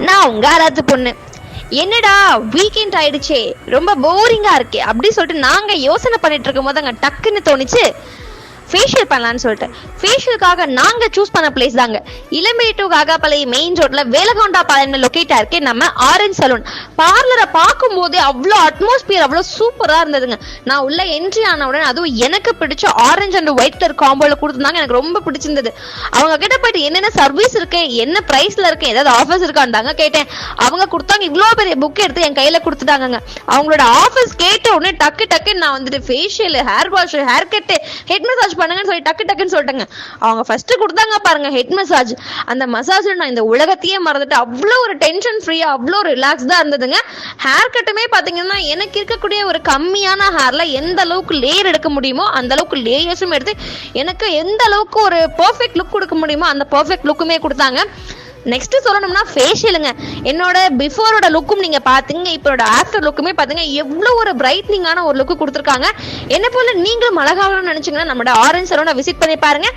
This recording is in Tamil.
நான் உங்க ஆராய்ச்சி பொண்ணு. என்னடா வீக்கெண்ட் ஆயிடுச்சே, ரொம்ப போரிங்கா இருக்கே அப்படி சொல்லிட்டு நாங்க யோசனை பண்ணிட்டு இருக்கும் போது அங்க டக்குன்னு தோணுச்சு ஃபேஷியல் பண்ணலான்னு சொல்லிட்டு. ஃபேஷியலுக்காக நாங்க சூஸ் பண்ண பிளேஸ் தாங்க இளம்பிள்ளை டு காகாபாளையம் மெயின் ரோட்ல வேலகொண்டா பாளையம் லொக்கேட் ஆயிருக்கு நம்ம ஆரஞ்ச் சலூன். பார்லரை பார்க்கும் போதே அவ்வளோ அட்மாஸ்பியர் அவ்வளோ சூப்பரா இருந்ததுங்க. நான் உள்ள என்ட்ரி ஆன உடனே அதுவும் எனக்கு பிடிச்ச ஆரஞ்சு அண்ட் ஒயிட் கலர் காம்போல கொடுத்துருந்தாங்க. எனக்கு ரொம்ப பிடிச்சிருந்தது. அவங்க கிட்ட போயிட்டு என்னென்ன சர்வீஸ் இருக்கு, என்ன பிரைஸ்ல இருக்கு, ஏதாவது ஆஃபர்ஸ் இருக்காண்டாங்க கேட்டேன். அவங்க கொடுத்தாங்க. இவ்வளோ பெரிய புக் எடுத்து என் கையில கொடுத்துட்டாங்க. அவங்களோட ஆஃபர்ஸ் கேட்ட உடனே டக்கு டக்குன்னு நான் வந்துட்டு facial, hair wash, hair cut, head massage பண்ணுங்கன்னு சொல்லி டக்கு டக்குன்னு சொல்லிட்டாங்க. அவங்க ஃபர்ஸ்ட் கொடுத்தாங்க பாருங்க ஹெட் மசாஜ். அந்த மசாஜ்ல நான் இந்த உலகத்தையே மறந்துட்டு அவ்வளோ ஒரு டென்ஷன் ஃப்ரீயா அவ்வளோ ரிலாக்ஸ்டா இருந்ததுங்க. ஹேர் கட்டுமே பாத்தீங்கன்னா எனக்கு இருக்கக்கூடிய ஒரு கம்மியான ஹேர்ல எந்த அளவுக்கு லேயர் எடுக்க முடியுமோ அந்த அளவுக்கு லேயர்ஸும் எடுத்து எனக்கு எந்த அளவுக்கு ஒரு பெர்ஃபெக்ட் லுக் கொடுக்க முடியுமோ அந்த பெர்ஃபெக்ட் லுக்குமே கொடுத்தாங்க. நெக்ஸ்ட் சொல்லணும்னா ஃபேஷியலுங்க. என்னோட பிஃபோரோட லுக்கும் நீங்க பாத்தீங்க, இப்போட ஆஃப்டர் லுக்குமே பாத்தீங்க எவ்வளவு ஒரு பிரைட்னிங்கான ஒரு லுக்கு கொடுத்துருக்காங்க. என்ன போல நீங்களும் அழகாகணும்னு நினைச்சீங்கன்னா நம்மளோட ஆரஞ்ச் சலூனை விசிட் பண்ணி பாருங்க.